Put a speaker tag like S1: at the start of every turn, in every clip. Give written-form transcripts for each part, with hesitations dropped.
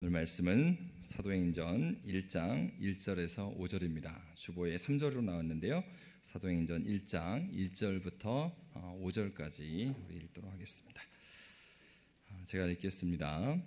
S1: 오늘 말씀은 사도행전 1장 1절에서 5절입니다. 주보에 3절로 나왔는데요. 사도행전 1장 1절부터 5절까지 우리 읽도록 하겠습니다. 제가 읽겠습니다.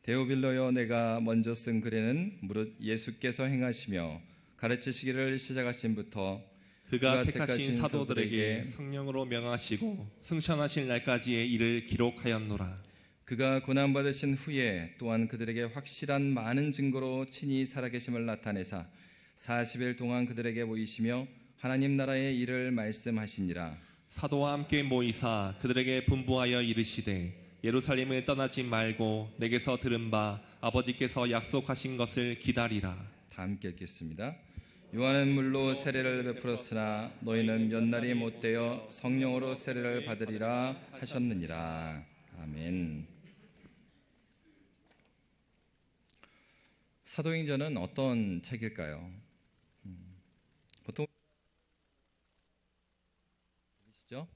S1: 데오빌로여, 내가 먼저 쓴 글에는 무릇 예수께서 행하시며 가르치시기를 시작하신부터
S2: 그가 택하신 사도들에게 성령으로 명하시고 승천하신 날까지의 일을 기록하였노라.
S1: 그가 고난받으신 후에 또한 그들에게 확실한 많은 증거로 친히 살아계심을 나타내사 40일 동안 그들에게 보이시며 하나님 나라의 일을 말씀하시니라.
S2: 사도와 함께 모이사 그들에게 분부하여 이르시되 예루살렘을 떠나지 말고 내게서 들은 바 아버지께서 약속하신 것을 기다리라.
S1: 다 함께 읽겠습니다. 요한은 물로 세례를 베풀었으나 너희는 몇 날이 못되어 성령으로 세례를 받으리라 하셨느니라. 아멘. 사도행전은 어떤 책일까요? 보통 보시죠.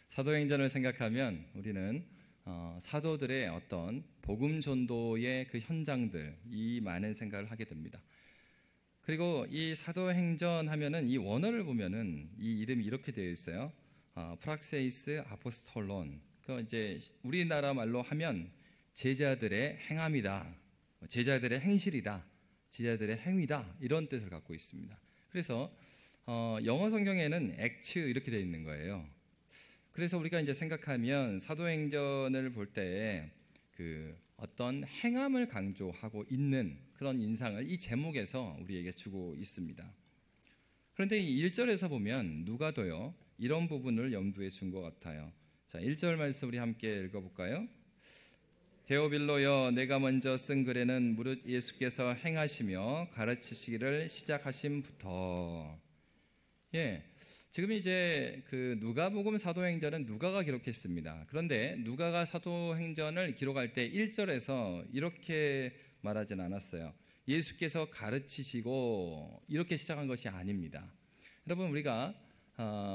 S1: 사도행전을 생각하면 우리는 사도들의 어떤 복음 전도의 그 현장들, 이 많은 생각을 하게 됩니다. 그리고 이 사도행전 하면은 이 원어를 보면은 이 이름이 이렇게 되어 있어요. 프락세이스 아포스톨론. 그 이제 우리나라 말로 하면 제자들의 행함이다. 제자들의 행실이다, 제자들의 행위다, 이런 뜻을 갖고 있습니다. 그래서 영어 성경에는 액츠 이렇게 되어 있는 거예요. 그래서 우리가 이제 생각하면 사도행전을 볼 때 그 어떤 행함을 강조하고 있는 그런 인상을 이 제목에서 우리에게 주고 있습니다. 그런데 이 1절에서 보면 누가도요 이런 부분을 염두에 준 것 같아요. 자, 1절 말씀 우리 함께 읽어볼까요? 데오빌로여, 내가 먼저 쓴 글에는 무릇 예수께서 행하시며 가르치시기를 시작하심부터. 지금 이제 그 누가복음 사도행전은 누가가 기록했습니다. 그런데 누가가 사도행전을 기록할 때 1절에서 이렇게 말하진 않았어요. 예수께서 가르치시고 이렇게 시작한 것이 아닙니다. 여러분, 우리가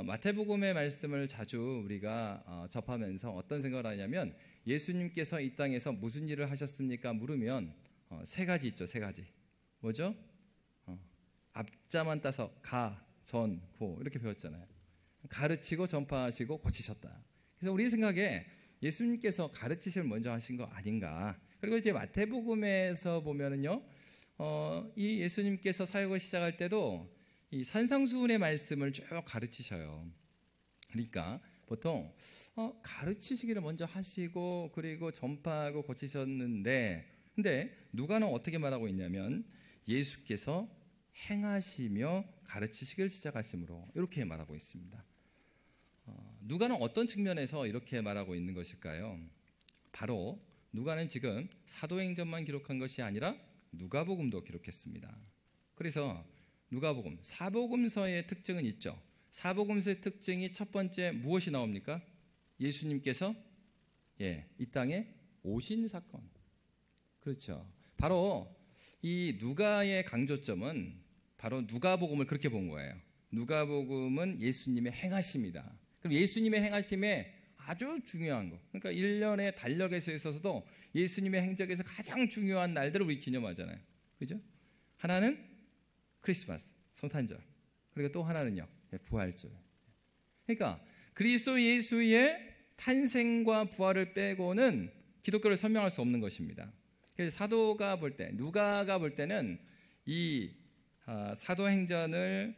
S1: 마태복음의 말씀을 자주 우리가 접하면서 어떤 생각을 하냐면 예수님께서 이 땅에서 무슨 일을 하셨습니까? 물으면 세 가지 있죠. 세 가지. 뭐죠? 앞자만 따서 가, 전, 고 이렇게 배웠잖아요. 가르치고 전파하시고 고치셨다. 그래서 우리 생각에 예수님께서 가르치실 먼저 하신 거 아닌가. 그리고 이제 마태복음에서 보면은요, 이 예수님께서 사역을 시작할 때도 이 산상수훈의 말씀을 쭉 가르치셔요. 그러니까 보통 가르치시기를 먼저 하시고 그리고 전파하고 고치셨는데, 근데 누가는 어떻게 말하고 있냐면 예수께서 행하시며 가르치시기를 시작하심으로 이렇게 말하고 있습니다. 누가는 어떤 측면에서 이렇게 말하고 있는 것일까요? 바로 누가는 지금 사도행전만 기록한 것이 아니라 누가복음도 기록했습니다. 그래서 누가복음, 사복음서의 특징은 있죠. 사복음서의 특징이 첫 번째 무엇이 나옵니까? 예수님께서 이 땅에 오신 사건. 그렇죠. 바로 이 누가의 강조점은 바로 누가복음을 그렇게 본 거예요. 누가복음은 예수님의 행하심이다. 그럼 예수님의 행하심에 아주 중요한 거. 그러니까 1년의 달력에서 있어서도 예수님의 행적에서 가장 중요한 날들을 우리 기념하잖아요. 그죠? 하나는 크리스마스, 성탄절. 그리고 또 하나는요, 부활절. 그러니까 그리스도 예수의 탄생과 부활을 빼고는 기독교를 설명할 수 없는 것입니다. 그래서 사도가 볼 때, 누가가 볼 때는 이 사도행전을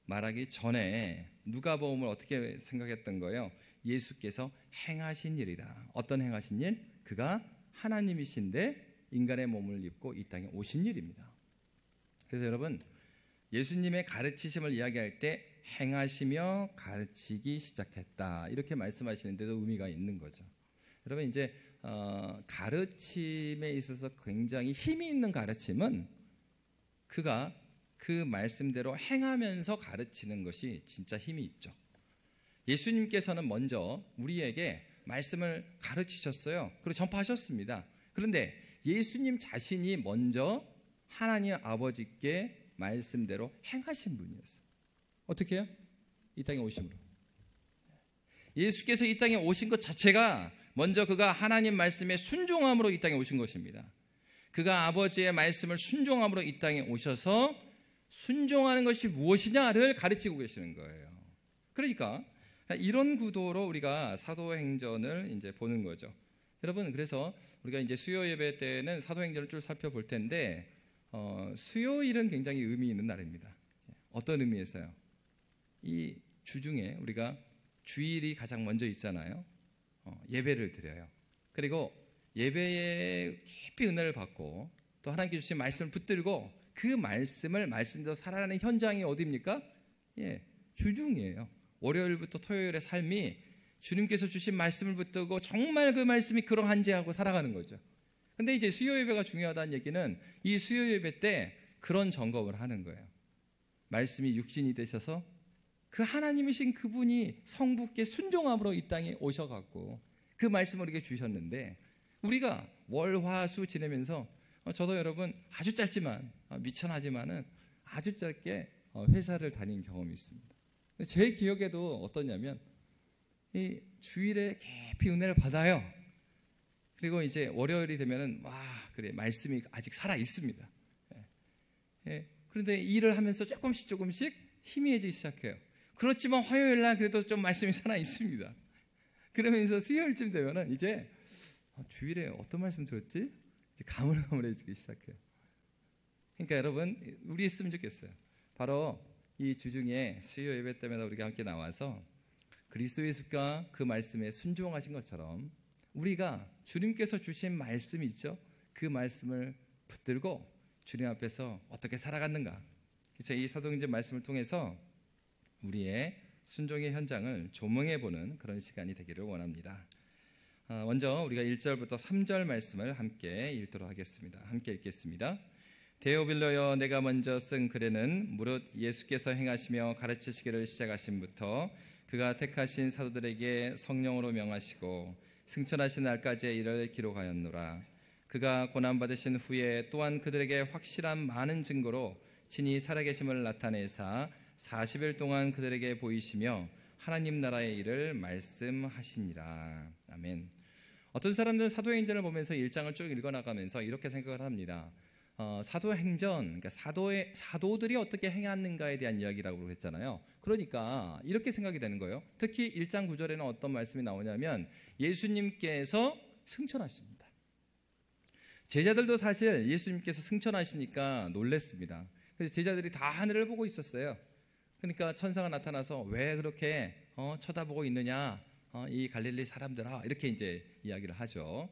S1: 말하기 전에 누가복음을 어떻게 생각했던 거예요? 예수께서 행하신 일이다. 어떤 행하신 일? 그가 하나님이신데 인간의 몸을 입고 이 땅에 오신 일입니다. 그래서 여러분, 예수님의 가르치심을 이야기할 때 행하시며 가르치기 시작했다. 이렇게 말씀하시는데도 의미가 있는 거죠. 여러분, 이제 가르침에 있어서 굉장히 힘이 있는 가르침은 그가 그 말씀대로 행하면서 가르치는 것이 진짜 힘이 있죠. 예수님께서는 먼저 우리에게 말씀을 가르치셨어요. 그리고 전파하셨습니다. 그런데 예수님 자신이 먼저 하나님 아버지께 말씀대로 행하신 분이었어요. 어떻게 해요? 이 땅에 오심으로. 예수께서 이 땅에 오신 것 자체가 먼저 그가 하나님 말씀에 순종함으로 이 땅에 오신 것입니다. 그가 아버지의 말씀을 순종함으로 이 땅에 오셔서 순종하는 것이 무엇이냐를 가르치고 계시는 거예요. 그러니까 이런 구도로 우리가 사도행전을 이제 보는 거죠. 여러분, 그래서 우리가 이제 수요 예배 때는 사도행전을 쭉 살펴볼 텐데 수요일은 굉장히 의미 있는 날입니다. 어떤 의미에서요? 이 주중에 우리가 주일이 가장 먼저 있잖아요. 예배를 드려요. 그리고 예배에 깊이 은혜를 받고 또 하나님께 주신 말씀을 붙들고 그 말씀을 말씀대로 살아가는 현장이 어디입니까? 주중이에요. 월요일부터 토요일의 삶이 주님께서 주신 말씀을 붙들고 정말 그 말씀이 그러한지 하고 살아가는 거죠. 근데 이제 수요 예배가 중요하다는 얘기는 이 수요 예배 때 그런 점검을 하는 거예요. 말씀이 육신이 되셔서 그 하나님이신 그분이 성부께 순종함으로 이 땅에 오셔갖고 그 말씀을 우리에게 주셨는데 우리가 월, 화, 수 지내면서 저도 여러분 아주 짧지만 미천하지만은 아주 짧게 회사를 다닌 경험이 있습니다. 제 기억에도 어떠냐면 이 주일에 깊이 은혜를 받아요. 그리고 이제 월요일이 되면은 그래 말씀이 아직 살아 있습니다. 그런데 일을 하면서 조금씩 희미해지기 시작해요. 그렇지만 화요일 날 그래도 좀 말씀이 살아 있습니다. 그러면서 수요일쯤 되면은 이제 주일에 어떤 말씀 들었지? 이제 가물가물해지기 시작해요. 그러니까 여러분 우리 있으면 좋겠어요. 바로 이 주중에 수요 예배 때마다 우리가 함께 나와서 그리스도 예수가 그 말씀에 순종하신 것처럼 우리가 주님께서 주신 말씀이 있죠. 그 말씀을 붙들고 주님 앞에서 어떻게 살아갔는가. 그렇죠? 이 사도행전 말씀을 통해서 우리의 순종의 현장을 조명해보는 그런 시간이 되기를 원합니다. 먼저 우리가 1절부터 3절 말씀을 함께 읽도록 하겠습니다. 함께 읽겠습니다. 데오빌로여, 내가 먼저 쓴 글에는 무릇 예수께서 행하시며 가르치시기를 시작하심부터 그가 택하신 사도들에게 성령으로 명하시고 승천하신 날까지의 일을 기록하였노라. 그가 고난받으신 후에 또한 그들에게 확실한 많은 증거로 친히 살아계심을 나타내사 40일 동안 그들에게 보이시며 하나님 나라의 일을 말씀하시니라. 아멘. 어떤 사람들은 사도행전을 보면서 1장을 쭉 읽어나가면서 이렇게 생각을 합니다. 사도행전, 그러니까 사도들이 어떻게 행했는가에 대한 이야기라고 했잖아요. 그러니까 이렇게 생각이 되는 거예요. 특히 1장 9절에는 어떤 말씀이 나오냐면 예수님께서 승천하십니다. 제자들도 사실 예수님께서 승천하시니까 놀랐습니다. 그래서 제자들이 다 하늘을 보고 있었어요. 그러니까 천사가 나타나서 왜 그렇게 쳐다보고 있느냐, 이 갈릴리 사람들아, 이렇게 이제 이야기를 하죠.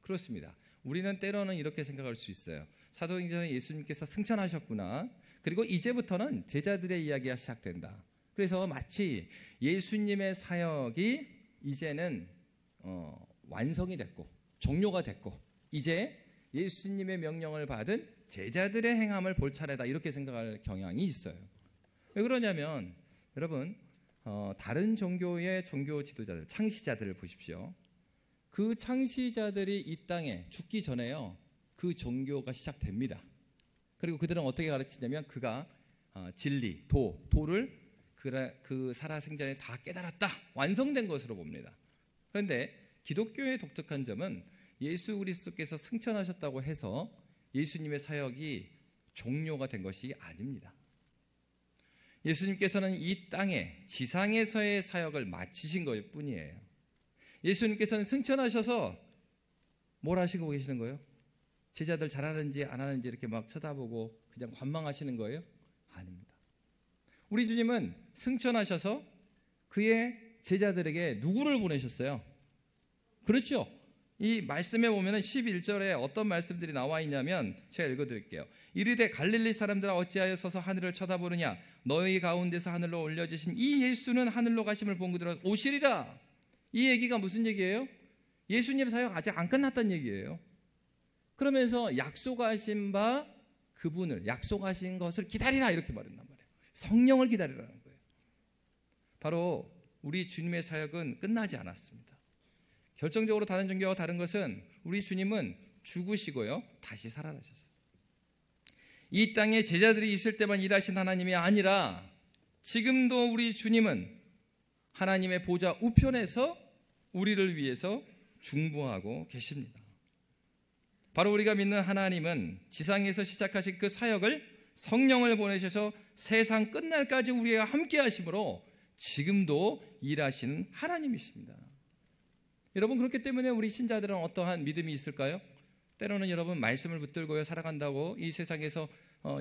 S1: 그렇습니다. 우리는 때로는 이렇게 생각할 수 있어요. 사도행전에 예수님께서 승천하셨구나. 그리고 이제부터는 제자들의 이야기가 시작된다. 그래서 마치 예수님의 사역이 이제는 완성이 됐고 종료가 됐고 이제 예수님의 명령을 받은 제자들의 행함을 볼 차례다, 이렇게 생각할 경향이 있어요. 왜 그러냐면 여러분 다른 종교의 종교 지도자들, 창시자들을 보십시오. 그 창시자들이 이 땅에 죽기 전에요, 그 종교가 시작됩니다. 그리고 그들은 어떻게 가르치냐면 그가 진리, 도를 그 살아생전에 다 깨달았다, 완성된 것으로 봅니다. 그런데 기독교의 독특한 점은 예수 그리스도께서 승천하셨다고 해서 예수님의 사역이 종료가 된 것이 아닙니다. 예수님께서는 이 땅에 지상에서의 사역을 마치신 것 뿐이에요. 예수님께서는 승천하셔서 뭘 하시고 계시는 거예요? 제자들 잘하는지 안 하는지 이렇게 막 쳐다보고 그냥 관망하시는 거예요? 아닙니다. 우리 주님은 승천하셔서 그의 제자들에게 누구를 보내셨어요? 그렇죠? 이 말씀에 보면 11절에 어떤 말씀들이 나와 있냐면 제가 읽어드릴게요. 이르되 갈릴리 사람들아 어찌하여 서서 하늘을 쳐다보느냐, 너희 가운데서 하늘로 올려지신 이 예수는 하늘로 가심을 본 그들은 오시리라. 이 얘기가 무슨 얘기예요? 예수님 사역 아직 안 끝났다는 얘기예요. 그러면서 약속하신 바 그분을, 약속하신 것을 기다리라, 이렇게 말했단 말이에요. 성령을 기다리라는 거예요. 바로 우리 주님의 사역은 끝나지 않았습니다. 결정적으로 다른 종교와 다른 것은 우리 주님은 죽으시고요 다시 살아나셨어요. 이 땅에 제자들이 있을 때만 일하신 하나님이 아니라 지금도 우리 주님은 하나님의 보좌 우편에서 우리를 위해서 중보하고 계십니다. 바로 우리가 믿는 하나님은 지상에서 시작하신 그 사역을 성령을 보내셔서 세상 끝날까지 우리와 함께 하심으로 지금도 일하시는 하나님이십니다. 여러분, 그렇기 때문에 우리 신자들은 어떠한 믿음이 있을까요? 때로는 여러분 말씀을 붙들고 살아간다고 이 세상에서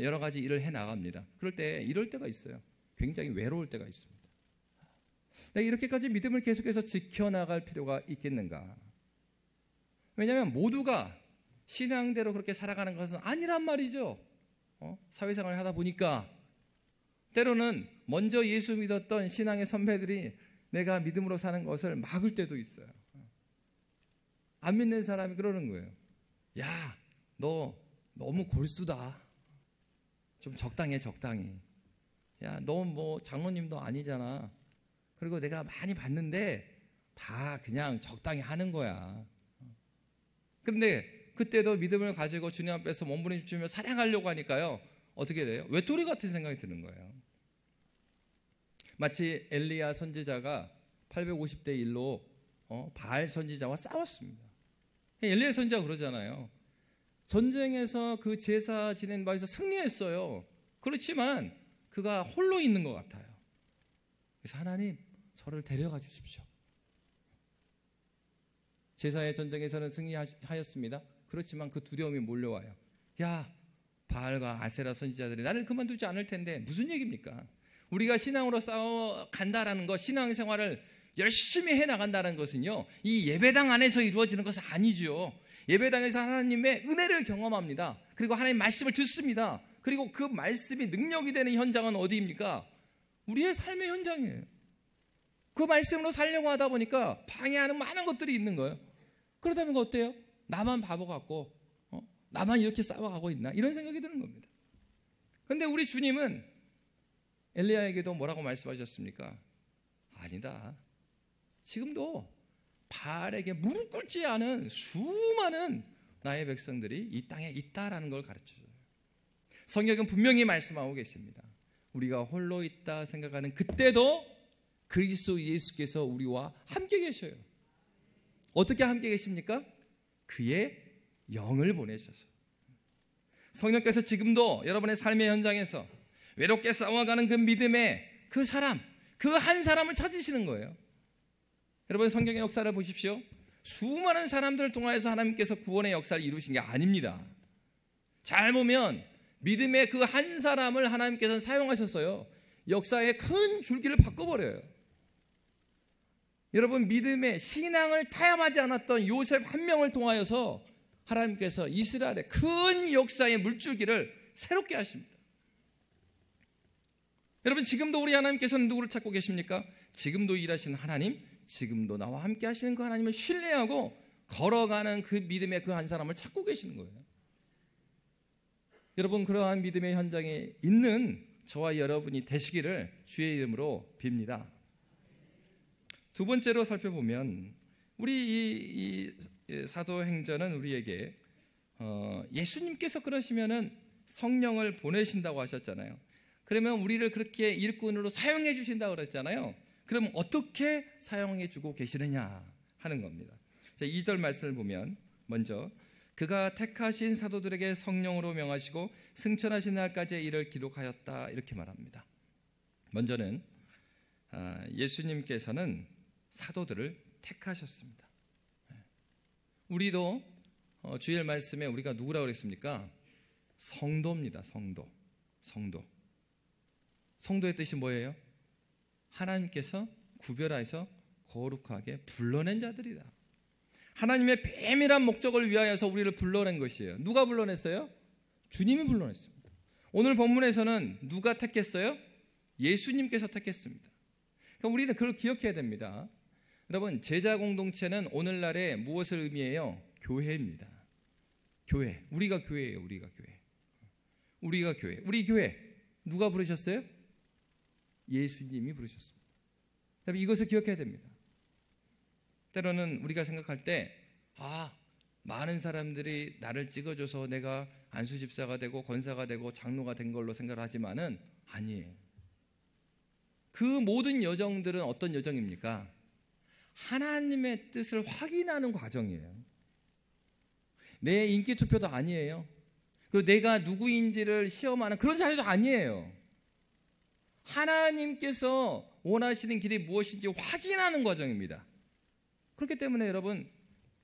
S1: 여러 가지 일을 해나갑니다. 그럴 때 이럴 때가 있어요. 굉장히 외로울 때가 있습니다. 내가 이렇게까지 믿음을 계속해서 지켜나갈 필요가 있겠는가? 왜냐하면 모두가 신앙대로 그렇게 살아가는 것은 아니란 말이죠. 사회생활을 하다 보니까 때로는 먼저 예수 믿었던 신앙의 선배들이 내가 믿음으로 사는 것을 막을 때도 있어요. 안 믿는 사람이 그러는 거예요. 야, 너 너무 골수다. 좀 적당해, 적당히. 야, 너 뭐 장로님도 아니잖아. 그리고 내가 많이 봤는데 다 그냥 적당히 하는 거야. 그런데 그때도 믿음을 가지고 주님 앞에서 몸부림치며 사랑하려고 하니까요, 어떻게 돼요? 외톨이 같은 생각이 드는 거예요. 마치 엘리야 선지자가 850대 1로 바알 선지자와 싸웠습니다. 엘리야 선지자가 그러잖아요. 전쟁에서 그 제사 지낸 바에서 승리했어요. 그렇지만 그가 홀로 있는 것 같아요. 그래서 하나님, 저를 데려가 주십시오. 제사의 전쟁에서는 승리하였습니다. 그렇지만 그 두려움이 몰려와요. 야, 바알과 아세라 선지자들이 나를 그만두지 않을 텐데 무슨 얘기입니까? 우리가 신앙으로 싸워간다라는 것, 신앙생활을 열심히 해나간다는 것은요, 이 예배당 안에서 이루어지는 것은 아니죠. 예배당에서 하나님의 은혜를 경험합니다. 그리고 하나님의 말씀을 듣습니다. 그리고 그 말씀이 능력이 되는 현장은 어디입니까? 우리의 삶의 현장이에요. 그 말씀으로 살려고 하다 보니까 방해하는 많은 것들이 있는 거예요. 그러다면 어때요? 나만 바보 같고 나만 이렇게 싸워가고 있나? 이런 생각이 드는 겁니다. 그런데 우리 주님은 엘리야에게도 뭐라고 말씀하셨습니까? 아니다. 지금도 바알에게 무릎 꿇지 않은 수많은 나의 백성들이 이 땅에 있다라는 걸 가르쳐줘요. 성경은 분명히 말씀하고 계십니다. 우리가 홀로 있다 생각하는 그때도 그리스도 예수께서 우리와 함께 계셔요. 어떻게 함께 계십니까? 그의 영을 보내셔서. 성령께서 지금도 여러분의 삶의 현장에서 외롭게 싸워가는 그 믿음의 그 사람, 그 한 사람을 찾으시는 거예요. 여러분, 성경의 역사를 보십시오. 수많은 사람들을 통하여서 하나님께서 구원의 역사를 이루신 게 아닙니다. 잘 보면 믿음의 그 한 사람을 하나님께서는 사용하셨어요. 역사의 큰 줄기를 바꿔버려요. 여러분, 믿음의 신앙을 타협하지 않았던 요셉 한 명을 통하여서 하나님께서 이스라엘의 큰 역사의 물줄기를 새롭게 하십니다. 여러분, 지금도 우리 하나님께서는 누구를 찾고 계십니까? 지금도 일하시는 하나님, 지금도 나와 함께 하시는 그 하나님을 신뢰하고 걸어가는 그 믿음의 그 한 사람을 찾고 계시는 거예요. 여러분, 그러한 믿음의 현장에 있는 저와 여러분이 되시기를 주의 이름으로 빕니다. 두 번째로 살펴보면 우리 이 사도행전은 우리에게 예수님께서 그러시면은 성령을 보내신다고 하셨잖아요. 그러면 우리를 그렇게 일꾼으로 사용해 주신다고 그랬잖아요. 그럼 어떻게 사용해 주고 계시느냐 하는 겁니다. 자, 2절 말씀을 보면 먼저 그가 택하신 사도들에게 성령으로 명하시고 승천하신 날까지의 일을 기록하였다 이렇게 말합니다. 먼저는 예수님께서는 사도들을 택하셨습니다. 우리도 주일 말씀에 우리가 누구라고 그랬습니까? 성도입니다. 성도의 뜻이 뭐예요? 하나님께서 구별하여서 거룩하게 불러낸 자들이다. 하나님의 비밀한 목적을 위하여서 우리를 불러낸 것이에요. 누가 불러냈어요? 주님이 불러냈습니다. 오늘 본문에서는 누가 택했어요? 예수님께서 택했습니다. 그러니까 우리는 그걸 기억해야 됩니다. 여러분, 제자 공동체는 오늘날에 무엇을 의미해요? 교회입니다. 교회. 우리가 교회예요. 우리 교회. 우리 교회 누가 부르셨어요? 예수님이 부르셨습니다. 이것을 기억해야 됩니다. 때로는 우리가 생각할 때 많은 사람들이 나를 찍어줘서 내가 안수집사가 되고 권사가 되고 장로가 된 걸로 생각을 하지만은 아니에요. 그 모든 여정들은 어떤 여정입니까? 하나님의 뜻을 확인하는 과정이에요. 내 인기 투표도 아니에요. 그리고 내가 누구인지를 시험하는 그런 자리도 아니에요. 하나님께서 원하시는 길이 무엇인지 확인하는 과정입니다. 그렇기 때문에 여러분,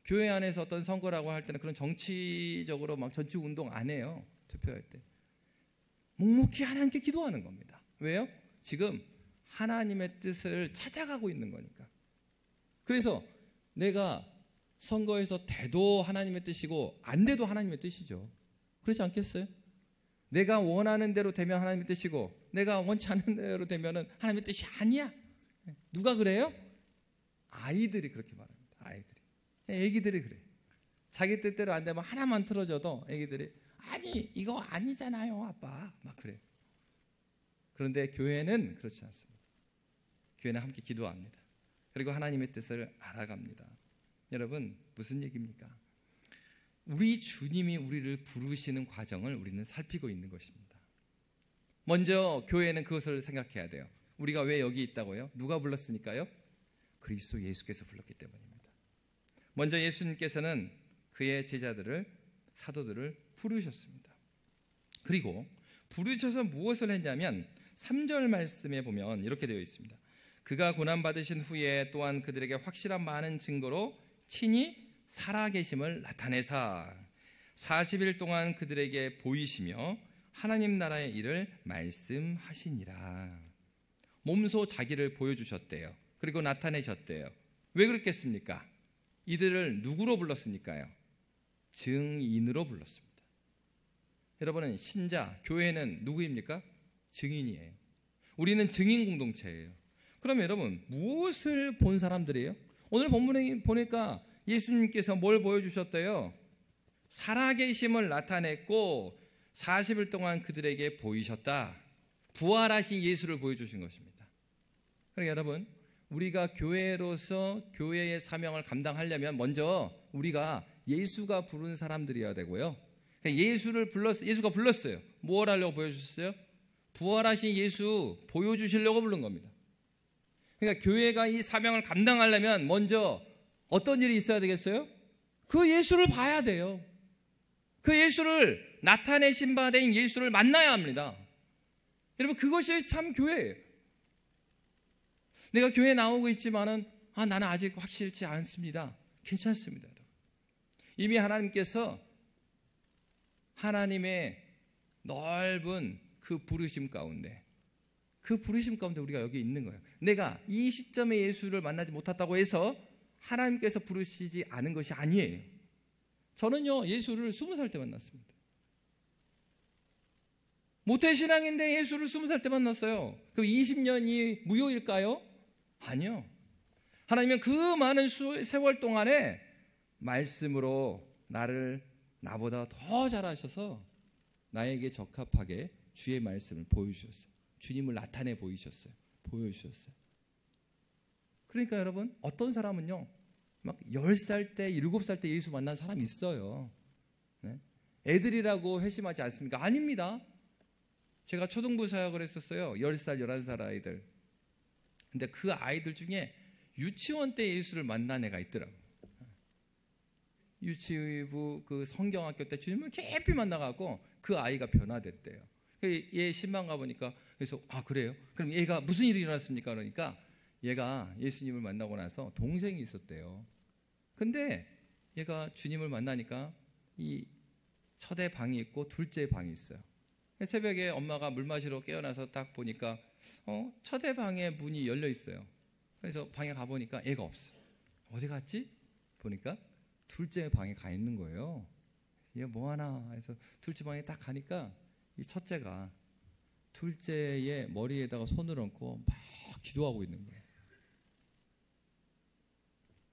S1: 교회 안에서 어떤 선거라고 할 때는 그런 정치적으로 막 전축 운동 안 해요. 투표할 때 묵묵히 하나님께 기도하는 겁니다. 왜요? 지금 하나님의 뜻을 찾아가고 있는 거니까. 그래서 내가 선거에서 돼도 하나님의 뜻이고 안 돼도 하나님의 뜻이죠. 그렇지 않겠어요? 내가 원하는 대로 되면 하나님의 뜻이고 내가 원치 않는 대로 되면 하나님의 뜻이 아니야. 누가 그래요? 아이들이 그렇게 말합니다. 아이들이. 애기들이 그래요. 자기 뜻대로 안 되면 하나만 틀어줘도 애기들이 아니 이거 아니잖아요 아빠 막 그래요. 그런데 교회는 그렇지 않습니다. 교회는 함께 기도합니다. 그리고 하나님의 뜻을 알아갑니다. 여러분 무슨 얘기입니까? 우리 주님이 우리를 부르시는 과정을 우리는 살피고 있는 것입니다. 먼저 교회는 그것을 생각해야 돼요. 우리가 왜 여기 있다고요? 누가 불렀으니까요? 그리스도 예수께서 불렀기 때문입니다. 먼저 예수님께서는 그의 제자들을, 사도들을 부르셨습니다. 그리고 부르셔서 무엇을 했냐면 3절 말씀에 보면 이렇게 되어 있습니다. 그가 고난받으신 후에 또한 그들에게 확실한 많은 증거로 친히 살아계심을 나타내사 40일 동안 그들에게 보이시며 하나님 나라의 일을 말씀하시니라. 몸소 자기를 보여주셨대요. 그리고 나타내셨대요. 왜 그랬겠습니까? 이들을 누구로 불렀습니까요? 증인으로 불렀습니다. 여러분은 신자, 교회는 누구입니까? 증인이에요. 우리는 증인 공동체예요. 그럼 여러분 무엇을 본 사람들이에요? 오늘 본문에 보니까 예수님께서 뭘 보여주셨대요? 살아계심을 나타냈고 40일 동안 그들에게 보이셨다. 부활하신 예수를 보여주신 것입니다. 그러니까 여러분 우리가 교회로서 교회의 사명을 감당하려면 먼저 우리가 예수가 부른 사람들이어야 되고요. 그러니까 예수가 불렀어요. 뭘 하려고 보여주셨어요? 부활하신 예수 보여주시려고 부른 겁니다. 그러니까 교회가 이 사명을 감당하려면 먼저 어떤 일이 있어야 되겠어요? 그 예수를 봐야 돼요. 그 예수를 나타내신 바 된 예수를 만나야 합니다. 여러분 그것이 참 교회예요. 내가 교회에 나오고 있지만은 나는 아직 확실치 않습니다. 괜찮습니다. 이미 하나님께서 하나님의 넓은 그 부르심 가운데 우리가 여기 있는 거예요. 내가 이 시점에 예수를 만나지 못했다고 해서 하나님께서 부르시지 않은 것이 아니에요. 저는요 예수를 20살 때 만났습니다. 모태신앙인데 예수를 20살 때 만났어요. 그 20년이 무효일까요? 아니요. 하나님은 그 많은 세월 동안에 말씀으로 나보다 더 잘하셔서 나에게 적합하게 주의 말씀을 보여주셨어요. 주님을 나타내 보여주셨어요. 그러니까 여러분 어떤 사람은요 막 10살 때 7살 때 예수 만난 사람이 있어요. 네? 애들이라고 회심하지 않습니까? 아닙니다. 제가 초등부 사역을 했었어요. 10살 11살 아이들. 근데 그 아이들 중에 유치원 때 예수를 만난 애가 있더라고요. 유치부 그 성경학교 때 주님을 깊이 만나가고 그 아이가 변화됐대요. 얘 신방 가보니까 그래서 그래요? 그럼 얘가 무슨 일이 일어났습니까? 그러니까 얘가 예수님을 만나고 나서 동생이 있었대요. 근데 얘가 주님을 만나니까 이 첫째 방이 있고 둘째 방이 있어요. 새벽에 엄마가 물 마시러 깨어나서 딱 보니까 첫째 방에 문이 열려 있어요. 그래서 방에 가보니까 애가 없어. 어디 갔지? 보니까 둘째 방에 가 있는 거예요. 얘 뭐하나 해서 둘째 방에 딱 가니까 이 첫째가 둘째의 머리에다가 손을 얹고 막 기도하고 있는 거예요.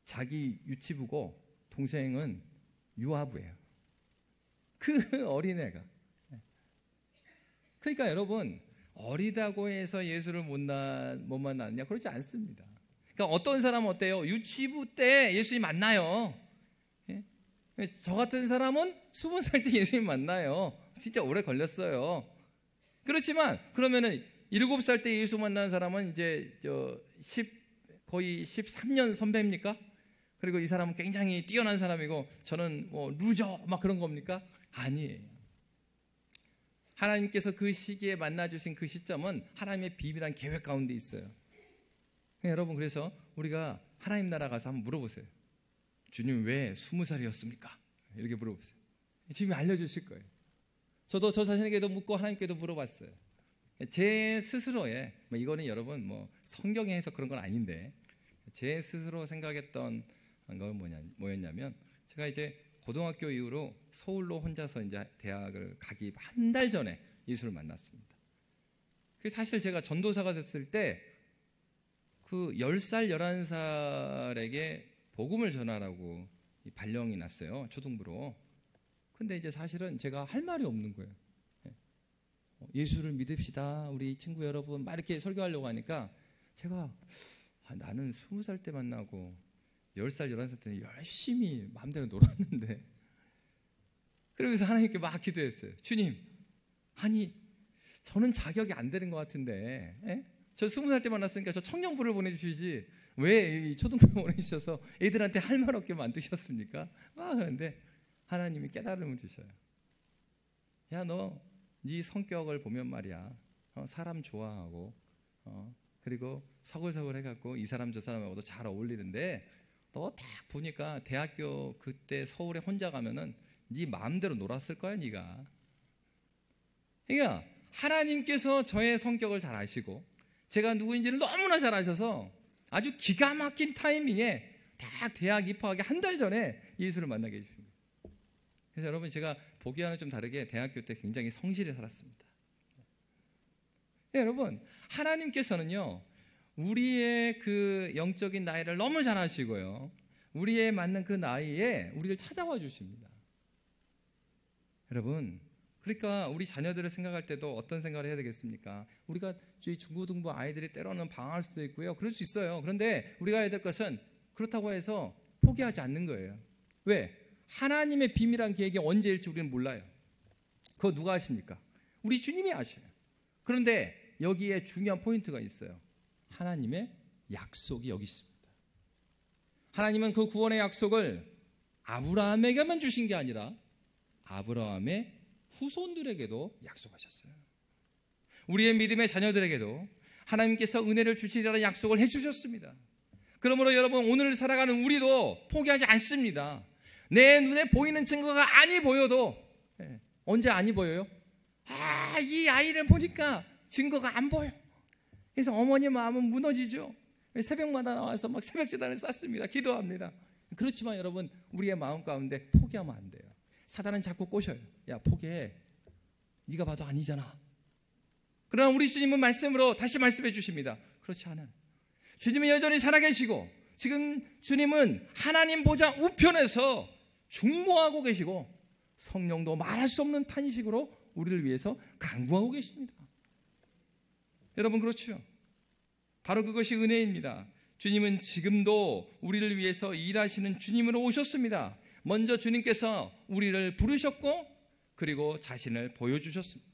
S1: 자기 유치부고 동생은 유아부예요. 그 어린애가. 그러니까 여러분 어리다고 해서 예수를 못 만났냐? 그렇지 않습니다. 그러니까 어떤 사람은 어때요? 유치부 때 예수님 만나요. 예? 저 같은 사람은 20살 때 예수님 만나요. 진짜 오래 걸렸어요. 그렇지만 그러면은 7살 때 예수 만난 사람은 이제 거의 13년 선배입니까? 그리고 이 사람은 굉장히 뛰어난 사람이고 저는 뭐 루저 막 그런 겁니까? 아니에요. 하나님께서 그 시기에 만나주신 그 시점은 하나님의 비밀한 계획 가운데 있어요. 여러분, 그래서 우리가 하나님 나라 가서 한번 물어보세요. 주님 왜 20살이었습니까? 이렇게 물어보세요. 주님이 알려주실 거예요. 저도 저 자신에게도 묻고 하나님께도 물어봤어요. 제 스스로의, 이거는 여러분 성경에 해서 그런 건 아닌데, 제 스스로 생각했던 건 뭐였냐면, 제가 이제 고등학교 이후로 서울로 혼자서 이제 대학을 가기 한 달 전에 예수를 만났습니다. 사실 제가 전도사가 됐을 때 그 10살, 11살에게 복음을 전하라고 발령이 났어요. 초등부로. 근데 이제 사실은 제가 할 말이 없는 거예요. 예수를 믿읍시다, 우리 친구 여러분, 막 이렇게 설교하려고 하니까 제가 나는 20살 때 만나고 10살, 11살 때 열심히 마음대로 놀았는데, 그러면서 하나님께 막 기도했어요. 주님, 아니 저는 자격이 안 되는 것 같은데, 저 20살 때 만났으니까 저 청년부를 보내주시지 왜 이 초등부 보내주셔서 애들한테 할 말 없게 만드셨습니까? 그런데 하나님이 깨달음을 주셔요. 야, 너 네 성격을 보면 말이야, 사람 좋아하고 그리고 서글서글 해갖고 이 사람 저 사람하고도 잘 어울리는데, 너 딱 보니까 대학교 그때 서울에 혼자 가면은 네 마음대로 놀았을 거야, 네가. 그러니까 하나님께서 저의 성격을 잘 아시고 제가 누구인지를 너무나 잘 아셔서 아주 기가 막힌 타이밍에 딱 대학 입학하기 한 달 전에 예수를 만나게 해주십니다. 그래서 여러분, 제가 보기와는 좀 다르게 대학교 때 굉장히 성실히 살았습니다. 여러분, 하나님께서는요, 우리의 그 영적인 나이를 너무 잘 아시고요, 우리에 맞는 그 나이에 우리를 찾아와 주십니다. 여러분, 그러니까 우리 자녀들을 생각할 때도 어떤 생각을 해야 되겠습니까? 우리가 중고등부 아이들이 때로는 방황할 수도 있고요, 그럴 수 있어요. 그런데 우리가 해야 될 것은 그렇다고 해서 포기하지 않는 거예요. 왜? 하나님의 비밀한 계획이 언제일지 우리는 몰라요. 그거 누가 아십니까? 우리 주님이 아셔요. 그런데 여기에 중요한 포인트가 있어요. 하나님의 약속이 여기 있습니다. 하나님은 그 구원의 약속을 아브라함에게만 주신 게 아니라 아브라함의 후손들에게도 약속하셨어요. 우리의 믿음의 자녀들에게도 하나님께서 은혜를 주시리라는 약속을 해주셨습니다. 그러므로 여러분, 오늘 살아가는 우리도 포기하지 않습니다. 내 눈에 보이는 증거가 아니 보여도, 언제 아니 보여요? 이 아이를 보니까 증거가 안 보여. 그래서 어머니 마음은 무너지죠. 새벽마다 나와서 막 새벽기도를 쌓습니다. 기도합니다. 그렇지만 여러분, 우리의 마음 가운데 포기하면 안 돼요. 사단은 자꾸 꼬셔요. 야, 포기해. 네가 봐도 아니잖아. 그러나 우리 주님은 말씀으로 다시 말씀해 주십니다. 그렇지 않아요. 주님은 여전히 살아계시고, 지금 주님은 하나님 보좌 우편에서 중보하고 계시고, 성령도 말할 수 없는 탄식으로 우리를 위해서 간구하고 계십니다. 여러분, 그렇죠? 바로 그것이 은혜입니다. 주님은 지금도 우리를 위해서 일하시는 주님으로 오셨습니다. 먼저 주님께서 우리를 부르셨고, 그리고 자신을 보여주셨습니다.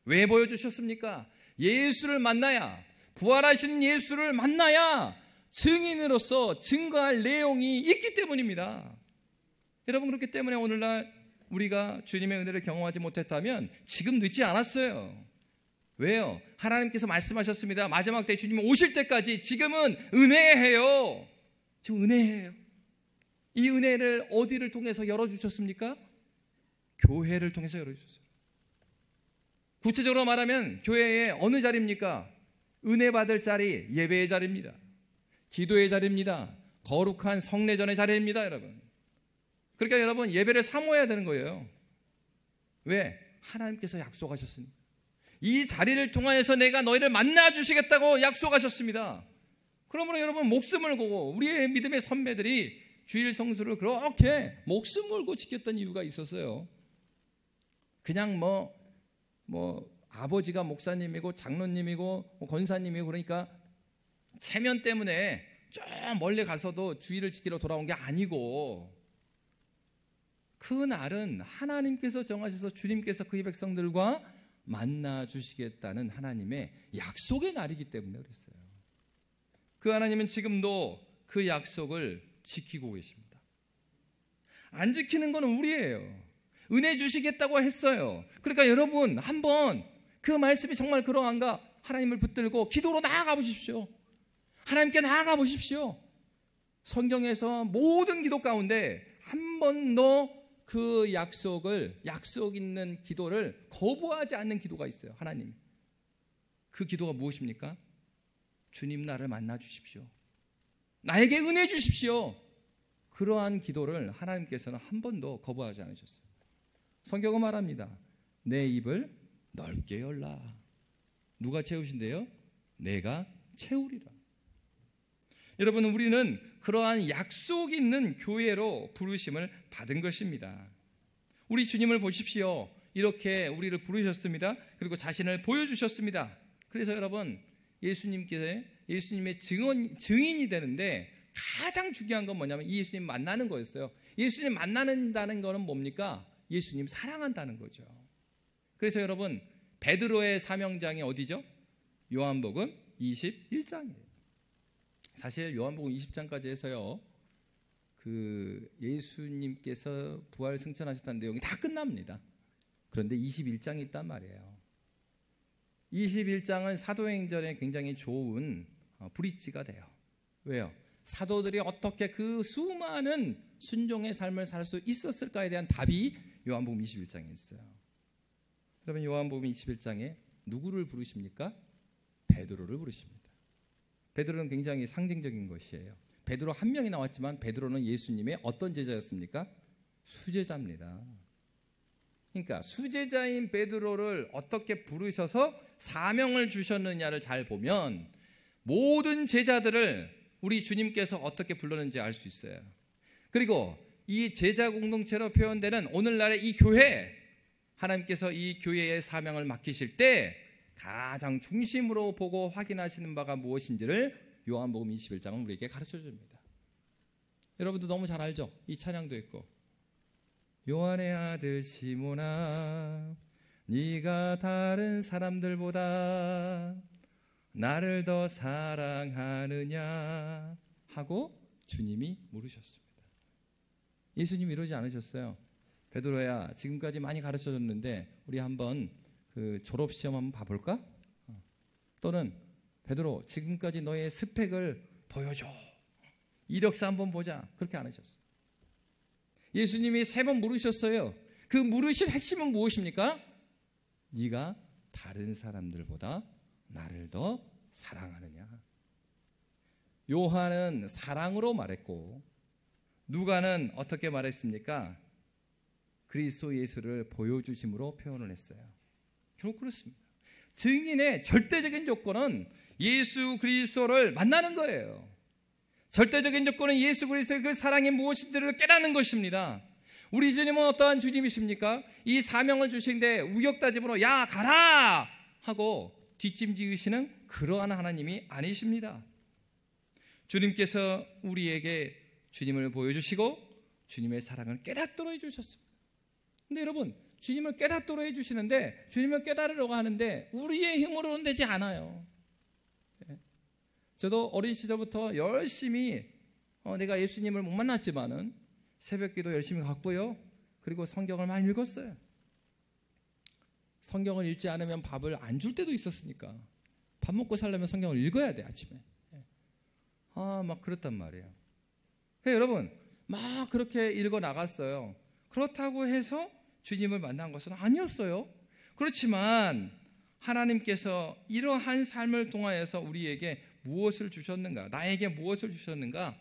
S1: 왜 보여주셨습니까? 예수를 만나야, 부활하신 예수를 만나야 증인으로서 증거할 내용이 있기 때문입니다. 여러분, 그렇기 때문에 오늘날 우리가 주님의 은혜를 경험하지 못했다면 지금 늦지 않았어요. 왜요? 하나님께서 말씀하셨습니다. 마지막 때 주님 오실 때까지 지금은 은혜해요. 지금 은혜해요. 이 은혜를 어디를 통해서 열어주셨습니까? 교회를 통해서 열어주셨어요. 구체적으로 말하면 교회의 어느 자리입니까? 은혜 받을 자리, 예배의 자리입니다. 기도의 자리입니다. 거룩한 성례전의 자리입니다, 여러분. 그러니까 여러분, 예배를 사모해야 되는 거예요. 왜? 하나님께서 약속하셨습니다. 이 자리를 통하여서 내가 너희를 만나주시겠다고 약속하셨습니다. 그러므로 여러분, 목숨을 걸고 우리의 믿음의 선배들이 주일 성수를 그렇게 목숨 걸고 지켰던 이유가 있었어요. 그냥 아버지가 목사님이고 장로님이고 권사님이고 그러니까 체면 때문에 저 멀리 가서도 주일을 지키러 돌아온 게 아니고, 그날은 하나님께서 정하셔서 주님께서 그의 백성들과 만나 주시겠다는 하나님의 약속의 날이기 때문에 그랬어요. 그 하나님은 지금도 그 약속을 지키고 계십니다. 안 지키는 건 우리예요. 은혜 주시겠다고 했어요. 그러니까 여러분 한번 그 말씀이 정말 그러한가 하나님을 붙들고 기도로 나아가 보십시오. 하나님께 나아가 보십시오. 성경에서 모든 기도 가운데 한 번도 그 약속 있는 기도를 거부하지 않는 기도가 있어요. 하나님. 그 기도가 무엇입니까? 주님 나를 만나 주십시오. 나에게 은혜 주십시오. 그러한 기도를 하나님께서는 한 번도 거부하지 않으셨어요. 성경은 말합니다. 내 입을 넓게 열라. 누가 채우신대요? 내가 채우리라. 여러분, 우리는 그러한 약속 있는 교회로 부르심을 받은 것입니다. 우리 주님을 보십시오. 이렇게 우리를 부르셨습니다. 그리고 자신을 보여주셨습니다. 그래서 여러분, 예수님의 증인이 되는데 가장 중요한 건 뭐냐면 예수님 만나는 거였어요. 예수님 만나는다는 거는 뭡니까? 예수님 사랑한다는 거죠. 그래서 여러분, 베드로의 사명장이 어디죠? 요한복음 21장이에요. 사실 요한복음 20장까지 해서요, 그 예수님께서 부활 승천하셨다는 내용이 다 끝납니다. 그런데 21장이 있단 말이에요. 21장은 사도행전에 굉장히 좋은 브릿지가 돼요. 왜요? 사도들이 어떻게 그 수많은 순종의 삶을 살 수 있었을까에 대한 답이 요한복음 21장에 있어요. 여러분, 요한복음 21장에 누구를 부르십니까? 베드로를 부르십니다. 베드로는 굉장히 상징적인 것이에요. 베드로 한 명이 나왔지만 베드로는 예수님의 어떤 제자였습니까? 수제자입니다. 그러니까 수제자인 베드로를 어떻게 부르셔서 사명을 주셨느냐를 잘 보면 모든 제자들을 우리 주님께서 어떻게 불렀는지 알 수 있어요. 그리고 이 제자 공동체로 표현되는 오늘날의 이 교회, 하나님께서 이 교회의 사명을 맡기실 때 가장 중심으로 보고 확인하시는 바가 무엇인지를 요한복음 21장은 우리에게 가르쳐 줍니다. 여러분도 너무 잘 알죠? 이 찬양도 있고, 요한의 아들 시몬아, 네가 다른 사람들보다 나를 더 사랑하느냐 하고 주님이 물으셨습니다. 예수님이 이러지 않으셨어요. 베드로야, 지금까지 많이 가르쳐줬는데 우리 한번 그 졸업시험 한번 봐볼까? 또는 베드로, 지금까지 너의 스펙을 보여줘. 이력서 한번 보자. 그렇게 안 하셨어요. 예수님이 3번 물으셨어요. 그 물으신 핵심은 무엇입니까? 네가 다른 사람들보다 나를 더 사랑하느냐. 요한은 사랑으로 말했고, 누가는 어떻게 말했습니까? 그리스도 예수를 보여주심으로 표현을 했어요. 결국 그렇습니다. 증인의 절대적인 조건은 예수 그리스도를 만나는 거예요. 절대적인 조건은 예수 그리스도의 그 사랑이 무엇인지를 깨닫는 것입니다. 우리 주님은 어떠한 주님이십니까? 이 사명을 주신데 우격다짐으로 야 가라 하고 뒷짐지으시는 그러한 하나님이 아니십니다. 주님께서 우리에게 주님을 보여주시고 주님의 사랑을 깨닫도록 해주셨습니다. 근데 여러분, 주님을 깨닫도록 해주시는데, 주님을 깨달으려고 하는데 우리의 힘으로는 되지 않아요. 저도 어린 시절부터 열심히 내가 예수님을 못 만났지만은 새벽기도 열심히 갔고요. 그리고 성경을 많이 읽었어요. 성경을 읽지 않으면 밥을 안 줄 때도 있었으니까 밥 먹고 살려면 성경을 읽어야 돼, 아침에. 막 그랬단 말이에요. 여러분, 막 그렇게 읽어 나갔어요. 그렇다고 해서 주님을 만난 것은 아니었어요. 그렇지만 하나님께서 이러한 삶을 통하여서 우리에게 무엇을 주셨는가, 나에게 무엇을 주셨는가,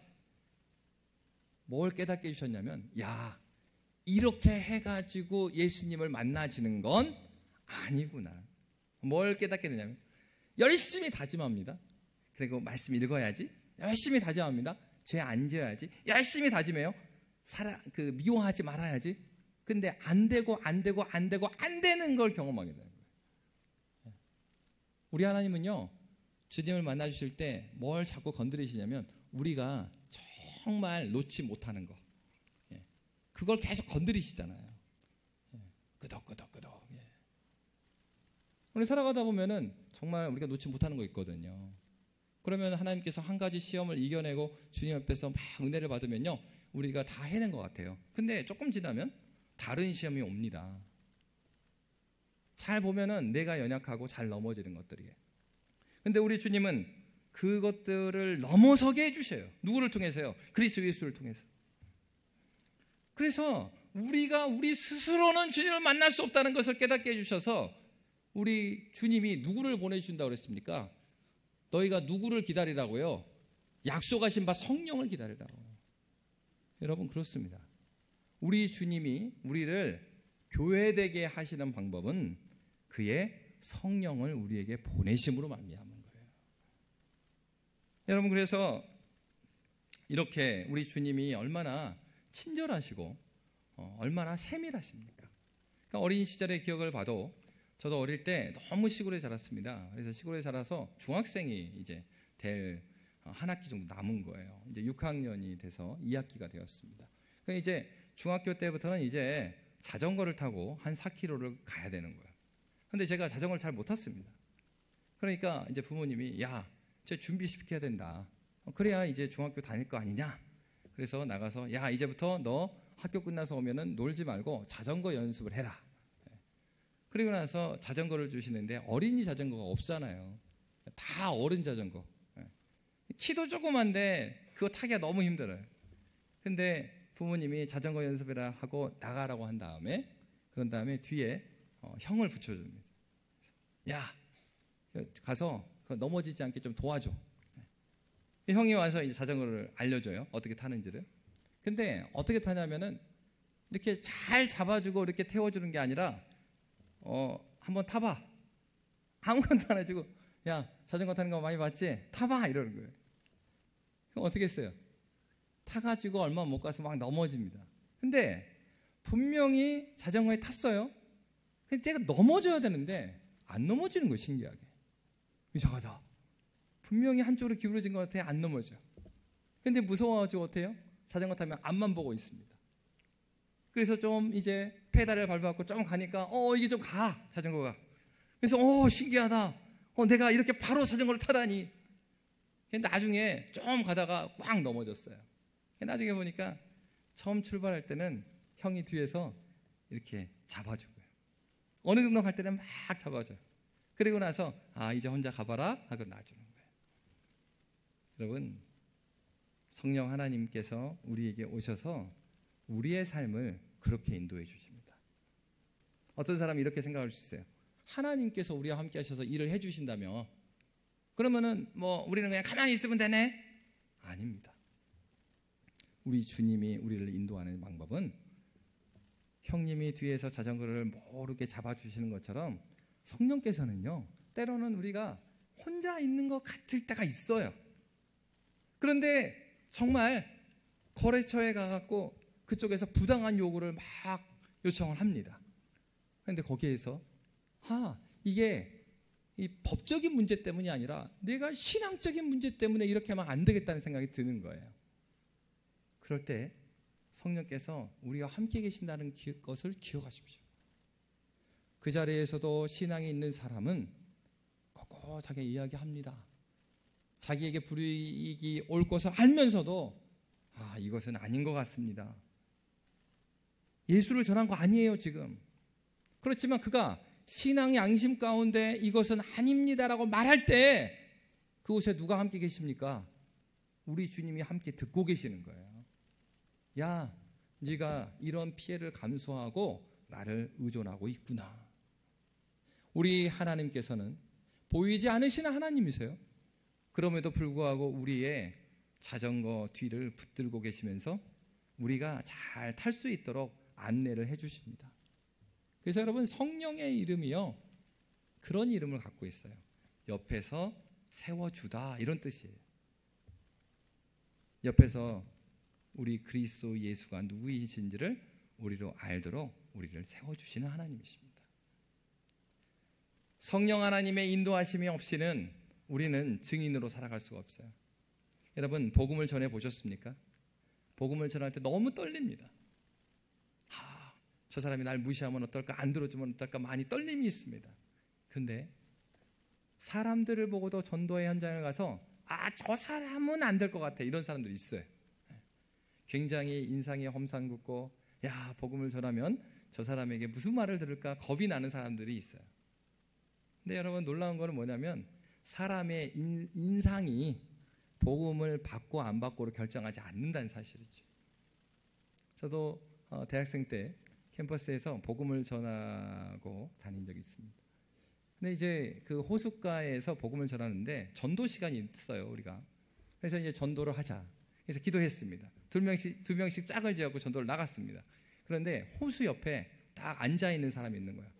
S1: 뭘 깨닫게 해주셨냐면, 야, 이렇게 해가지고 예수님을 만나지는 건 아니구나. 뭘 깨닫게 되냐면, 열심히 다짐합니다. 그리고 말씀 읽어야지, 열심히 다짐합니다. 죄 안 지어야지, 열심히 다짐해요. 미워하지 말아야지. 근데 안 되는 걸 경험하게 되는 거예요. 우리 하나님은요, 주님을 만나 주실 때 뭘 자꾸 건드리시냐면 우리가 정말 놓지 못하는 거, 그걸 계속 건드리시잖아요. 끄덕끄덕끄덕. 우리 살아가다 보면은 정말 우리가 놓지 못하는 거 있거든요. 그러면 하나님께서 한 가지 시험을 이겨내고 주님 앞에서 막 은혜를 받으면요, 우리가 다 해낸 것 같아요. 근데 조금 지나면 다른 시험이 옵니다. 잘 보면은 내가 연약하고 잘 넘어지는 것들이에요. 근데 우리 주님은 그것들을 넘어서게 해주셔요. 누구를 통해서요? 그리스도 예수를 통해서. 그래서 우리가 우리 스스로는 주님을 만날 수 없다는 것을 깨닫게 해주셔서 우리 주님이 누구를 보내주신다고 그랬습니까? 너희가 누구를 기다리라고요? 약속하신 바 성령을 기다리라고. 여러분, 그렇습니다. 우리 주님이 우리를 교회되게 하시는 방법은 그의 성령을 우리에게 보내심으로 말미암은 거예요. 여러분, 그래서 이렇게 우리 주님이 얼마나 친절하시고 얼마나 세밀하십니까? 그러니까 어린 시절의 기억을 봐도 저도 어릴 때 너무 시골에 자랐습니다. 그래서 시골에 자라서 중학생이 이제 될 한 학기 정도 남은 거예요. 이제 6학년이 돼서 2학기가 되었습니다. 그러니까 이제 중학교 때부터는 이제 자전거를 타고 한 4km를 가야 되는 거예요. 근데 제가 자전거를 잘 못 탔습니다. 그러니까 이제 부모님이 야, 쟤 준비시켜야 된다. 그래야 이제 중학교 다닐 거 아니냐. 그래서 나가서 야, 이제부터 너 학교 끝나서 오면은 놀지 말고 자전거 연습을 해라. 그리고 나서 자전거를 주시는데 어린이 자전거가 없잖아요. 다 어른 자전거. 키도 조그만데 그거 타기가 너무 힘들어요. 근데 부모님이 자전거 연습이라 하고 나가라고 한 다음에, 그런 다음에 뒤에 형을 붙여줍니다. 야, 가서 넘어지지 않게 좀 도와줘. 형이 와서 이제 자전거를 알려줘요. 어떻게 타는지를. 근데 어떻게 타냐면은 이렇게 잘 잡아주고 이렇게 태워주는 게 아니라 한번 타봐. 아무것도 안 해주고 야, 자전거 타는 거 많이 봤지? 타봐 이러는 거예요. 그럼 어떻게 했어요? 타가지고 얼마 못 가서 막 넘어집니다. 근데 분명히 자전거에 탔어요. 근데 내가 넘어져야 되는데 안 넘어지는 거예요. 신기하게. 이상하다. 분명히 한쪽으로 기울어진 것 같아요. 안 넘어져. 근데 무서워가지고 어때요? 자전거 타면 앞만 보고 있습니다. 그래서 좀 이제 페달을 밟아갖고 좀 가니까 이게 좀 가, 자전거가. 그래서 신기하다. 내가 이렇게 바로 자전거를 타다니. 근데 나중에 좀 가다가 꽉 넘어졌어요. 나중에 보니까 처음 출발할 때는 형이 뒤에서 이렇게 잡아주고요. 어느 정도 갈 때는 막 잡아줘요. 그리고 나서 이제 혼자 가봐라 하고 놔주는 거예요. 여러분, 성령 하나님께서 우리에게 오셔서 우리의 삶을 그렇게 인도해 주십니다. 어떤 사람이 이렇게 생각할 수 있어요. 하나님께서 우리와 함께 하셔서 일을 해 주신다며 그러면은 우리는 그냥 가만히 있으면 되네? 아닙니다. 우리 주님이 우리를 인도하는 방법은 형님이 뒤에서 자전거를 모르게 잡아주시는 것처럼 성령께서는요, 때로는 우리가 혼자 있는 것 같을 때가 있어요. 그런데 정말 거래처에 가갖고 그쪽에서 부당한 요구를 막 요청을 합니다. 그런데 거기에서 이게 이 법적인 문제 때문이 아니라 내가 신앙적인 문제 때문에 이렇게 하면 안 되겠다는 생각이 드는 거예요. 그럴 때 성령께서 우리와 함께 계신다는 것을 기억하십시오. 그 자리에서도 신앙이 있는 사람은 꼿꼿하게 이야기합니다. 자기에게 불이익이 올 것을 알면서도 이것은 아닌 것 같습니다. 예수를 전한 거 아니에요 지금. 그렇지만 그가 신앙의 양심 가운데 이것은 아닙니다라고 말할 때 그곳에 누가 함께 계십니까? 우리 주님이 함께 듣고 계시는 거예요. 야, 네가 이런 피해를 감수하고 나를 의존하고 있구나. 우리 하나님께서는 보이지 않으시는 하나님이세요. 그럼에도 불구하고 우리의 자전거 뒤를 붙들고 계시면서 우리가 잘 탈 수 있도록 안내를 해주십니다. 그래서 여러분, 성령의 이름이요, 그런 이름을 갖고 있어요. 옆에서 세워주다 이런 뜻이에요. 옆에서 우리 그리스도 예수가 누구이신지를 우리로 알도록 우리를 세워주시는 하나님이십니다. 성령 하나님의 인도하심이 없이는 우리는 증인으로 살아갈 수가 없어요. 여러분, 복음을 전해 보셨습니까? 복음을 전할 때 너무 떨립니다. 저 사람이 날 무시하면 어떨까, 안 들어주면 어떨까, 많이 떨림이 있습니다. 그런데 사람들을 보고도 전도의 현장을 가서 저 사람은 안 될 것 같아. 이런 사람들이 있어요. 굉장히 인상이 험상궂고 복음을 전하면 저 사람에게 무슨 말을 들을까 겁이 나는 사람들이 있어요. 근데 여러분 놀라운 거는 뭐냐면 사람의 인상이 복음을 받고 안 받고를 결정하지 않는다는 사실이죠. 저도 대학생 때 캠퍼스에서 복음을 전하고 다닌 적이 있습니다. 근데 이제 그 호숫가에서 복음을 전하는데 전도 시간이 있어요, 우리가. 그래서 이제 전도를 하자. 그래서 기도했습니다. 두 명씩 짝을 지어서 전도를 나갔습니다. 그런데 호수 옆에 딱 앉아 있는 사람이 있는 거예요.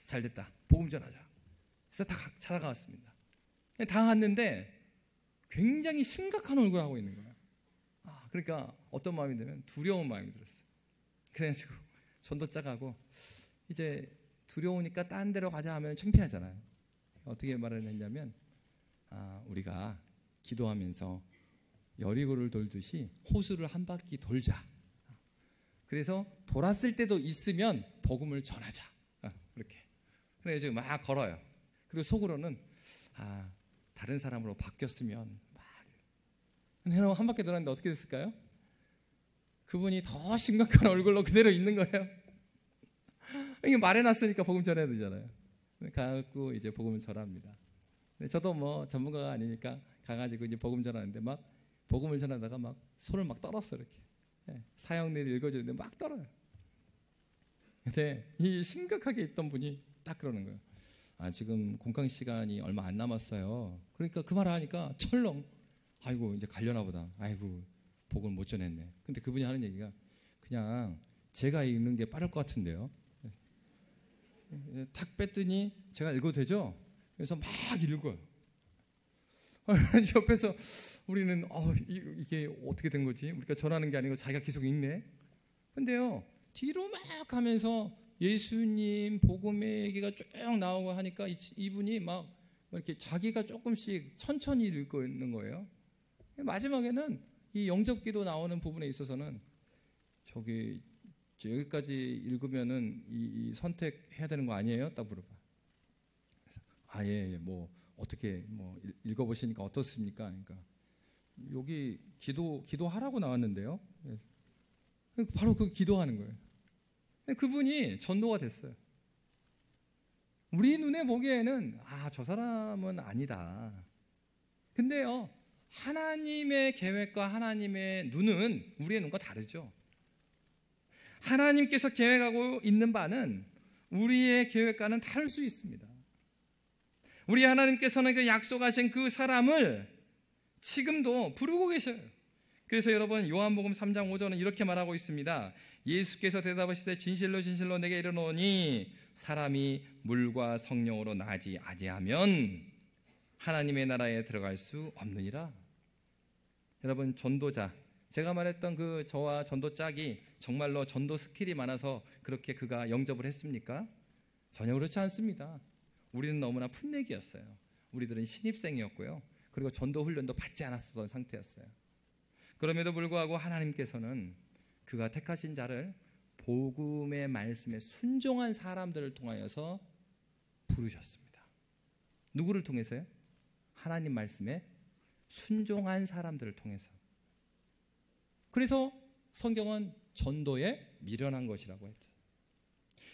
S1: 잘 됐다. 복음 전하자. 그래서 다 찾아갔습니다. 다 갔는데 굉장히 심각한 얼굴을 하고 있는 거예요. 그러니까 어떤 마음이 들면 두려운 마음이 들었어요. 그래가지고 전도 짝하고 이제 두려우니까 딴 데로 가자 하면 창피하잖아요. 어떻게 말을 했냐면 우리가 기도하면서 여리고를 돌듯이 호수를 한 바퀴 돌자. 그래서 돌았을 때도 있으면 복음을 전하자. 그렇게. 그래서 막 걸어요. 그리고 속으로는 다른 사람으로 바뀌었으면 근데 한 바퀴 돌았는데 어떻게 됐을까요? 그분이 더 심각한 얼굴로 그대로 있는 거예요. 이게 말해놨으니까 복음 전해야 되잖아요. 가갖고 이제 복음을 전합니다. 근데 저도 뭐 전문가가 아니니까 가가지고 이제 복음 전하는데 막 복음을 전하다가 막 손을 막 떨었어 이렇게. 사형내를 읽어주는데 막 떨어요. 근데 이 심각하게 있던 분이 딱 그러는 거예요. 지금 공강 시간이 얼마 안 남았어요. 그러니까 그 말을 하니까 철렁. 아이고 이제 가려나 보다. 아이고 복음을 못 전했네. 근데 그분이 하는 얘기가 그냥 제가 읽는 게 빠를 것 같은데요. 탁 뺐더니 제가 읽어도 되죠? 그래서 막 읽어요. 옆에서 우리는 이게 어떻게 된 거지? 우리가 전하는 게 아니고 자기가 계속 읽네. 근데요 뒤로 막 가면서 예수님 복음의 얘기가 쭉 나오고 하니까 이분이 막 이렇게 자기가 조금씩 천천히 읽고 있는 거예요. 마지막에는 이 영접기도 나오는 부분에 있어서는 여기까지 읽으면은 이 선택해야 되는 거 아니에요? 딱 물어봐. 그래서 예, 뭐 어떻게 뭐 읽어보시니까 어떻습니까? 그러니까 여기 기도하라고 나왔는데요. 바로 그 기도하는 거예요. 그분이 전도가 됐어요. 우리 눈에 보기에는 저 사람은 아니다. 근데요 하나님의 계획과 하나님의 눈은 우리의 눈과 다르죠. 하나님께서 계획하고 있는 바는 우리의 계획과는 다를 수 있습니다. 우리 하나님께서는 그 약속하신 그 사람을 지금도 부르고 계셔요. 그래서 여러분 요한복음 3장 5절은 이렇게 말하고 있습니다. 예수께서 대답하시되 진실로 진실로 내게 이르노니 사람이 물과 성령으로 나지 아니하면 하나님의 나라에 들어갈 수 없느니라. 여러분 전도자, 제가 말했던 저와 전도 짝이 정말로 전도 스킬이 많아서 그렇게 그가 영접을 했습니까? 전혀 그렇지 않습니다. 우리는 너무나 풋내기였어요. 우리들은 신입생이었고요. 그리고 전도 훈련도 받지 않았던 상태였어요. 그럼에도 불구하고 하나님께서는 그가 택하신 자를 복음의 말씀에 순종한 사람들을 통하여서 부르셨습니다. 누구를 통해서요? 하나님 말씀에 순종한 사람들을 통해서. 그래서 성경은 전도에 미련한 것이라고 했죠.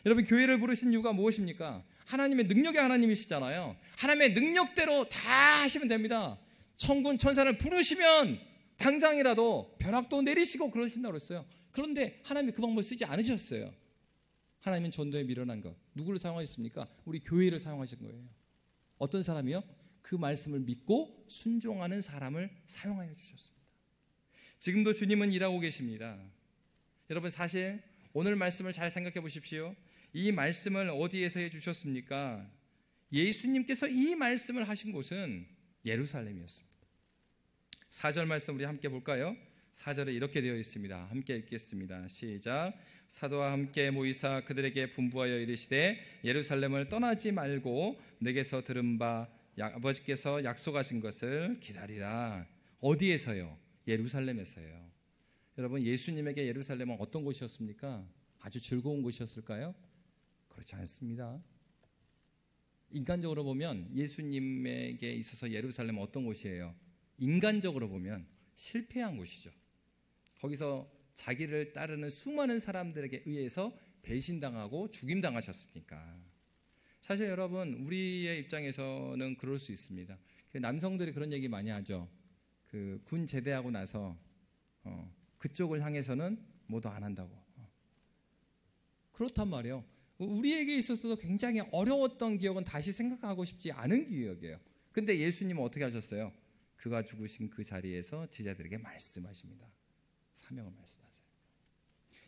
S1: 여러분 교회를 부르신 이유가 무엇입니까? 하나님의 능력의 하나님이시잖아요. 하나님의 능력대로 다 하시면 됩니다. 천군 천사를 부르시면 당장이라도 벼락도 내리시고 그러신다고 했어요. 그런데 하나님이 그 방법을 쓰지 않으셨어요. 하나님은 전도에 미련한 것. 누구를 사용하셨습니까? 우리 교회를 사용하신 거예요. 어떤 사람이요? 그 말씀을 믿고 순종하는 사람을 사용하여 주셨습니다. 지금도 주님은 일하고 계십니다. 여러분 사실 오늘 말씀을 잘 생각해 보십시오. 이 말씀을 어디에서 해주셨습니까? 예수님께서 이 말씀을 하신 곳은 예루살렘이었습니다. 4절 말씀 우리 함께 볼까요? 4절에 이렇게 되어 있습니다. 함께 읽겠습니다. 시작. 사도와 함께 모이사 그들에게 분부하여 이르시되 예루살렘을 떠나지 말고 내게서 들은 바 아버지께서 약속하신 것을 기다리라. 어디에서요? 예루살렘에서요. 여러분 예수님에게 예루살렘은 어떤 곳이었습니까? 아주 즐거운 곳이었을까요? 그렇지 않습니다. 인간적으로 보면 예수님에게 있어서 예루살렘은 어떤 곳이에요? 인간적으로 보면 실패한 곳이죠. 거기서 자기를 따르는 수많은 사람들에게 의해서 배신당하고 죽임당하셨으니까. 사실 여러분, 우리의 입장에서는 그럴 수 있습니다. 남성들이 그런 얘기 많이 하죠. 군 제대하고 나서 그쪽을 향해서는 뭐도 안 한다고. 그렇단 말이에요. 우리에게 있어서도 굉장히 어려웠던 기억은 다시 생각하고 싶지 않은 기억이에요. 근데 예수님은 어떻게 하셨어요? 그가 죽으신 그 자리에서 제자들에게 말씀하십니다. 사명을 말씀하세요.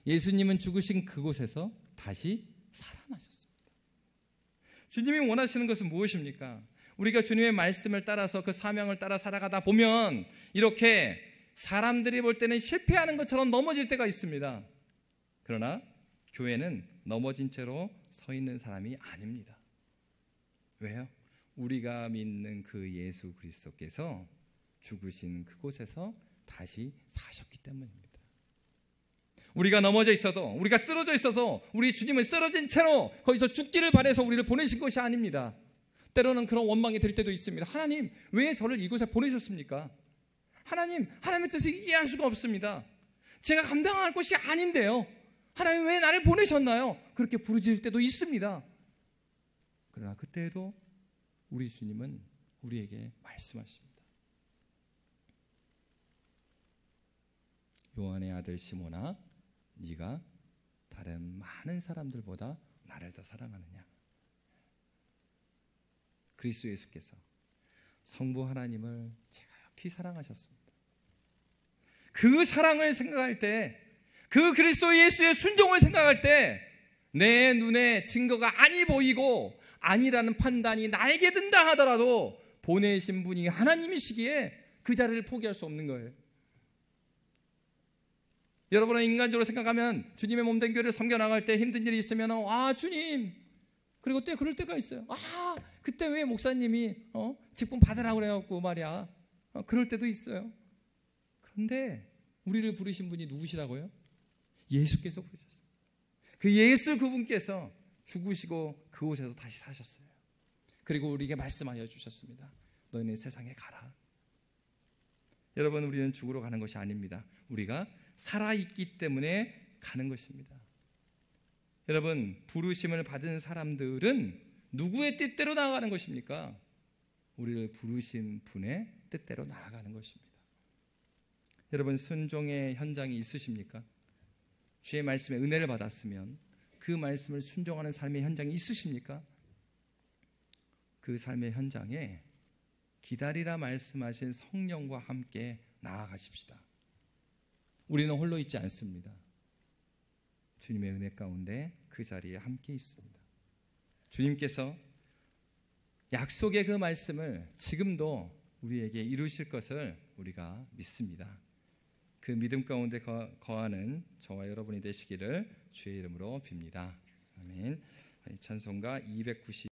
S1: 예수님은 죽으신 그곳에서 다시 살아나셨습니다. 주님이 원하시는 것은 무엇입니까? 우리가 주님의 말씀을 따라서 그 사명을 따라 살아가다 보면 이렇게 사람들이 볼 때는 실패하는 것처럼 넘어질 때가 있습니다. 그러나 교회는 넘어진 채로 서 있는 사람이 아닙니다. 왜요? 우리가 믿는 그 예수 그리스도께서 죽으신 그곳에서 다시 사셨기 때문입니다. 우리가 넘어져 있어도, 우리가 쓰러져 있어도 우리 주님은 쓰러진 채로 거기서 죽기를 바라서 우리를 보내신 것이 아닙니다. 때로는 그런 원망이 들 때도 있습니다. 하나님, 왜 저를 이곳에 보내셨습니까? 하나님의 뜻을 이해할 수가 없습니다. 제가 감당할 것이 아닌데요. 하나님, 왜 나를 보내셨나요? 그렇게 부르짖을 때도 있습니다. 그러나 그때에도 우리 주님은 우리에게 말씀하십니다. 요한의 아들 시몬아, 네가 다른 많은 사람들보다 나를 더 사랑하느냐? 그리스도 예수께서 성부 하나님을 지극히 사랑하셨습니다. 그 사랑을 생각할 때, 그 그리스도 예수의 순종을 생각할 때 내 눈에 증거가 아니 보이고 아니라는 판단이 나에게 든다 하더라도 보내신 분이 하나님이시기에 그 자리를 포기할 수 없는 거예요. 여러분은 인간적으로 생각하면 주님의 몸된 교회를 섬겨나갈 때 힘든 일이 있으면 주님, 그리고 또 그럴 때가 있어요. 그때 왜 목사님이 직분 받으라고 그래갖고 말이야. 그럴 때도 있어요. 그런데 우리를 부르신 분이 누구시라고요? 예수께서 부르셨어요. 그 예수 그분께서 죽으시고 그곳에서 다시 사셨어요. 그리고 우리에게 말씀하여 주셨습니다. 너희는 세상에 가라. 여러분, 우리는 죽으러 가는 것이 아닙니다. 우리가 살아있기 때문에 가는 것입니다. 여러분, 부르심을 받은 사람들은 누구의 뜻대로 나아가는 것입니까? 우리를 부르신 분의 뜻대로 나아가는 것입니다. 여러분, 순종의 현장이 있으십니까? 주의 말씀에 은혜를 받았으면 그 말씀을 순종하는 삶의 현장이 있으십니까? 그 삶의 현장에 기다리라 말씀하신 성령과 함께 나아가십시다. 우리는 홀로 있지 않습니다. 주님의 은혜 가운데 그 자리에 함께 있습니다. 주님께서 약속의 그 말씀을 지금도 우리에게 이루실 것을 우리가 믿습니다. 그 믿음 가운데 거하는 저와 여러분이 되시기를 주의 이름으로 빕니다. 아멘. 찬송가 290